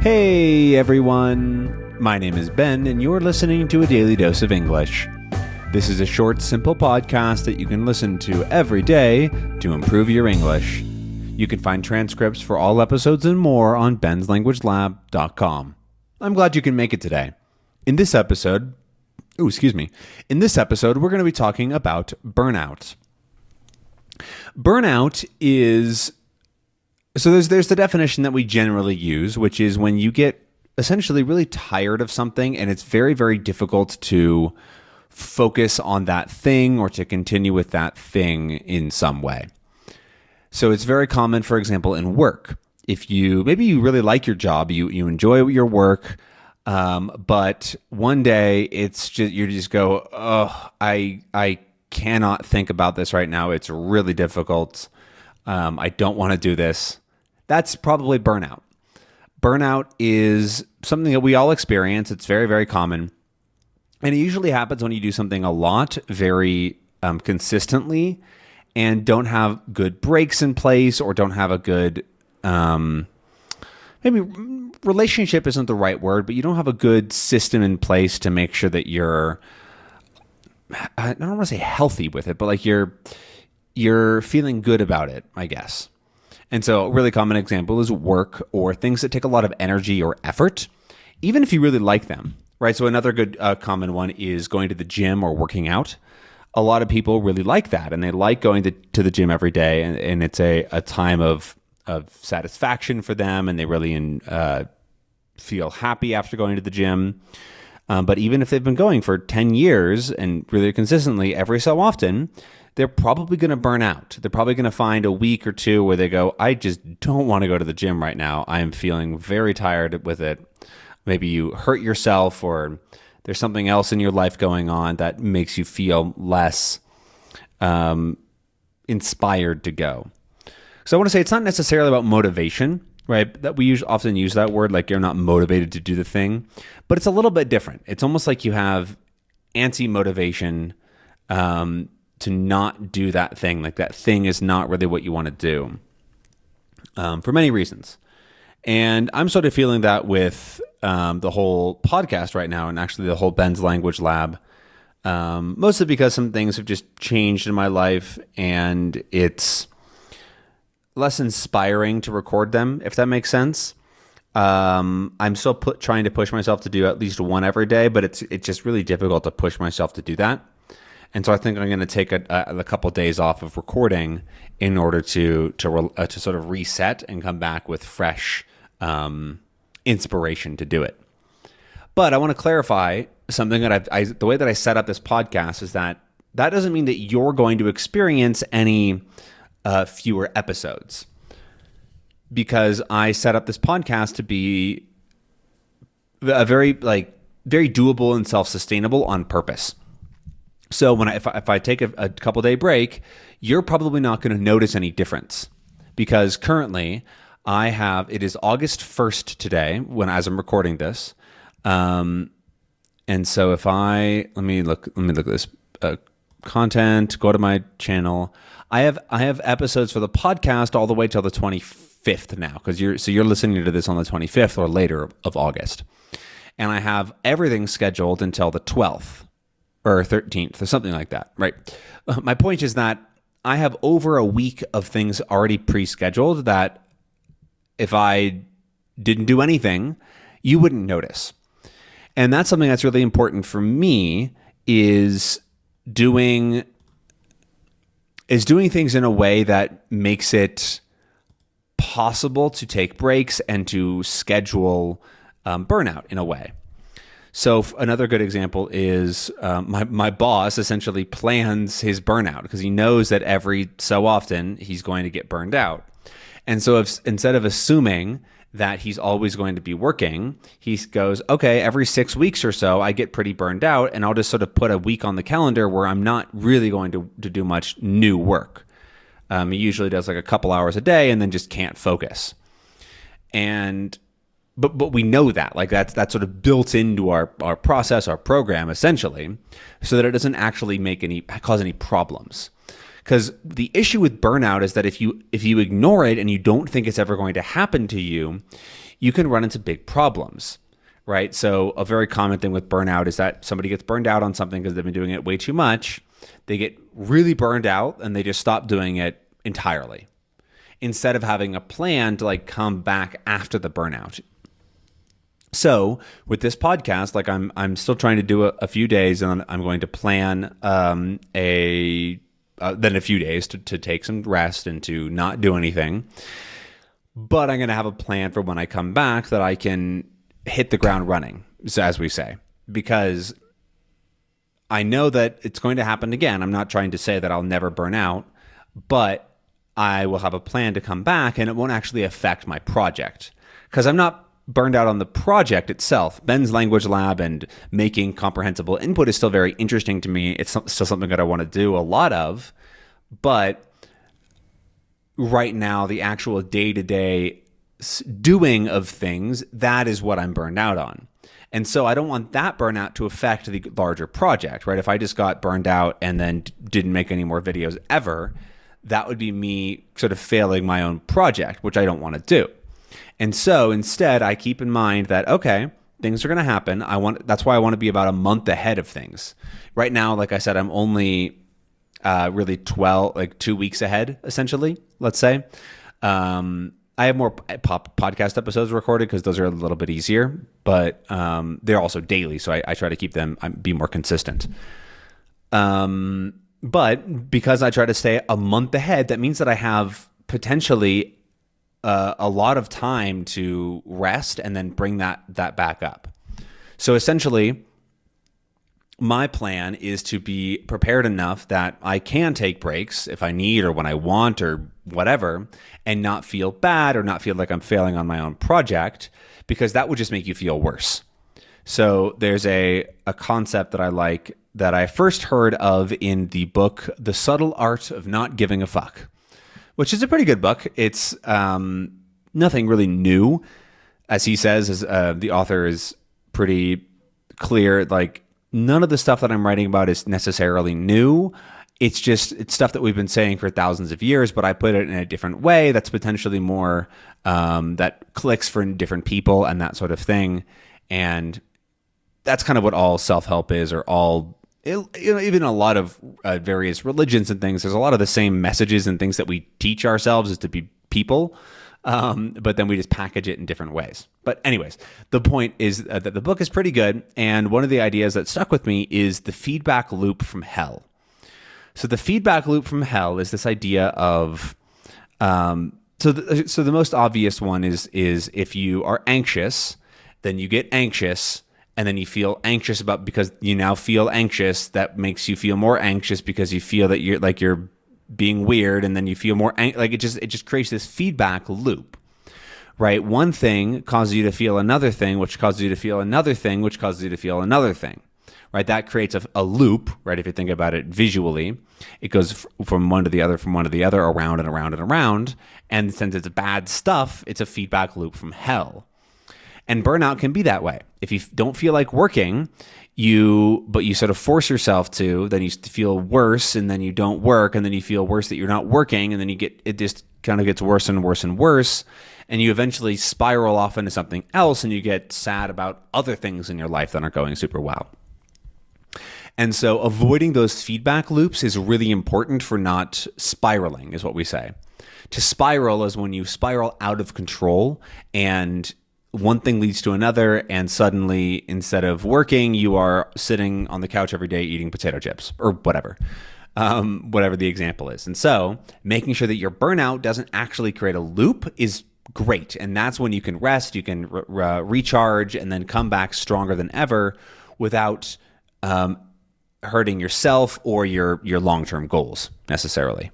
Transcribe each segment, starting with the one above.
Hey everyone, my name is Ben and you're listening to A Daily Dose of English. This is a short, simple podcast that you can listen to every day to improve your English. You can find transcripts for all episodes and more on benslanguagelab.com. I'm glad you can make it today. In this episode, we're going to be talking about burnout. Burnout is... So there's the definition that we generally use, which is when you get essentially really tired of something and it's very, very difficult to focus on that thing or to continue with that thing in some way. So it's very common, for example, in work. If maybe you really like your job, you enjoy your work, but one day you just go, oh, I cannot think about this right now. It's really difficult. I don't want to do this. That's probably burnout. Burnout is something that we all experience. It's very, very common. And it usually happens when you do something a lot, very consistently, and don't have good breaks in place or don't have a good, maybe relationship isn't the right word, but you don't have a good system in place to make sure that you're, I don't want to say healthy with it, but like you're feeling good about it, I guess. And so a really common example is work or things that take a lot of energy or effort, even if you really like them, right? So another good common one is going to the gym or working out. A lot of people really like that, and they like going to the gym every day, and it's a time of satisfaction for them, and they really feel happy after going to the gym. But even if they've been going for 10 years and really consistently every so often, they're probably going to burn out. They're probably going to find a week or two where they go, I just don't want to go to the gym right now. I am feeling very tired with it. Maybe you hurt yourself or there's something else in your life going on that makes you feel less inspired to go. So I want to say it's not necessarily about motivation, right? That we often use that word, like you're not motivated to do the thing, but it's a little bit different. It's almost like you have anti-motivation to not do that thing. Like that thing is not really what you want to do for many reasons. And I'm sort of feeling that with the whole podcast right now, and actually the whole Ben's Language Lab, mostly because some things have just changed in my life and it's less inspiring to record them, if that makes sense. I'm still trying to push myself to do at least one every day, but it's just really difficult to push myself to do that. And so I think I'm going to take a couple days off of recording in order to sort of reset and come back with fresh inspiration to do it. But I want to clarify something that the way that I set up this podcast is that doesn't mean that you're going to experience any fewer episodes, because I set up this podcast to be a very doable and self-sustainable on purpose. So if I take a couple day break, you're probably not going to notice any difference, because currently it is August 1st today as I'm recording this. And so let me look at this content, go to my channel. I have episodes for the podcast all the way till the 25th now, because you're listening to this on the 25th or later of August. And I have everything scheduled until the 12th. Or 13th or something like that, right? My point is that I have over a week of things already pre-scheduled that if I didn't do anything, you wouldn't notice. And that's something that's really important for me is doing things in a way that makes it possible to take breaks and to schedule burnout in a way. So another good example is my boss essentially plans his burnout because he knows that every so often he's going to get burned out. And so instead of assuming that he's always going to be working, he goes, okay, every 6 weeks or so, I get pretty burned out, and I'll just sort of put a week on the calendar where I'm not really going to do much new work. He usually does like a couple hours a day and then just can't focus. But we know that, like that's sort of built into our process, our program, essentially, so that it doesn't actually cause any problems. Because the issue with burnout is that if you ignore it and you don't think it's ever going to happen to you, you can run into big problems, right? So a very common thing with burnout is that somebody gets burned out on something because they've been doing it way too much. They get really burned out and they just stop doing it entirely, instead of having a plan to like come back after the burnout. So with this podcast, like I'm still trying to do a few days, and I'm going to plan then a few days to take some rest and to not do anything. But I'm going to have a plan for when I come back that I can hit the ground running, so as we say, because I know that it's going to happen again. I'm not trying to say that I'll never burn out, but I will have a plan to come back, and it won't actually affect my project because I'm not burned out on the project itself. Ben's language lab and making comprehensible input is still very interesting to me. It's still something that I want to do a lot of, but right now, the actual day-to-day doing of things, that is what I'm burned out on. And so I don't want that burnout to affect the larger project, right? If I just got burned out and then didn't make any more videos ever, that would be me sort of failing my own project, which I don't want to do. And so instead, I keep in mind that, okay, things are going to happen. That's why I want to be about a month ahead of things. Right now, like I said, I'm only really 2 weeks ahead, essentially, let's say. I have more podcast episodes recorded because those are a little bit easier, but they're also daily, so I try to keep them, be more consistent. But because I try to stay a month ahead, that means that I have potentially a lot of time to rest and then bring that back up. So essentially, my plan is to be prepared enough that I can take breaks if I need or when I want or whatever, and not feel bad or not feel like I'm failing on my own project, because that would just make you feel worse. So there's a concept that I like that I first heard of in the book, The Subtle Art of Not Giving a Fuck, which is a pretty good book. It's nothing really new. As he says, the author is pretty clear, like none of the stuff that I'm writing about is necessarily new. It's stuff that we've been saying for thousands of years, but I put it in a different way that's potentially more, that clicks for different people and that sort of thing. And that's kind of what all self-help is, or all, even a lot of various religions and things. There's a lot of the same messages and things that we teach ourselves is to be people, but then we just package it in different ways. But anyways, the point is that the book is pretty good, and one of the ideas that stuck with me is the feedback loop from hell. So the feedback loop from hell is this idea of, so the most obvious one is if you are anxious, then you get anxious, and then you feel anxious because you now feel anxious. That makes you feel more anxious because you feel that you're being weird, and then you feel more like it just creates this feedback loop, right? One thing causes you to feel another thing, which causes you to feel another thing, which causes you to feel another thing, right? That creates a loop, right? If you think about it visually, it goes from one to the other, around and around and around. And since it's bad stuff, it's a feedback loop from hell. And burnout can be that way. If you don't feel like working, but you sort of force yourself to, then you feel worse, and then you don't work, and then you feel worse that you're not working, and then it just kind of gets worse and worse and worse, and you eventually spiral off into something else, and you get sad about other things in your life that aren't going super well. And so avoiding those feedback loops is really important for not spiraling, is what we say. To spiral is when you spiral out of control, and one thing leads to another, and suddenly, instead of working, you are sitting on the couch every day eating potato chips or whatever the example is. And so making sure that your burnout doesn't actually create a loop is great. And that's when you can rest, you can recharge, and then come back stronger than ever without hurting yourself or your long-term goals necessarily.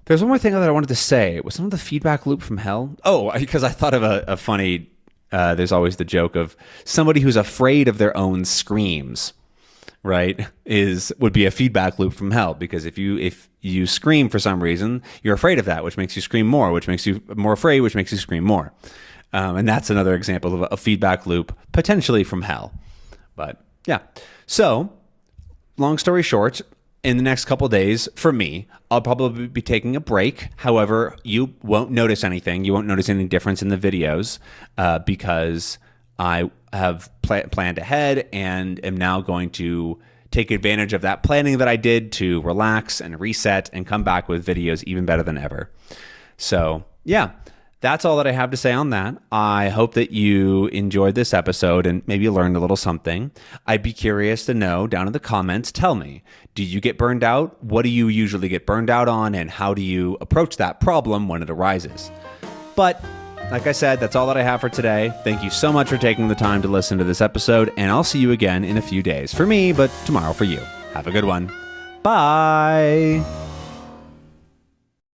There's one more thing that I wanted to say. Was some of the feedback loop from hell? Oh, because I thought of a funny, there's always the joke of somebody who's afraid of their own screams, right? Would be a feedback loop from hell, because if you scream for some reason, you're afraid of that, which makes you scream more, which makes you more afraid, which makes you scream more. And that's another example of a feedback loop, potentially from hell. But yeah. So long story short, in the next couple of days, for me, I'll probably be taking a break. However, you won't notice anything. You won't notice any difference in the videos because I have planned ahead and am now going to take advantage of that planning that I did to relax and reset and come back with videos even better than ever. So yeah, that's all that I have to say on that. I hope that you enjoyed this episode and maybe learned a little something. I'd be curious to know down in the comments, tell me, do you get burned out? What do you usually get burned out on? And how do you approach that problem when it arises? But like I said, that's all that I have for today. Thank you so much for taking the time to listen to this episode, and I'll see you again in a few days. For me, but tomorrow for you. Have a good one. Bye.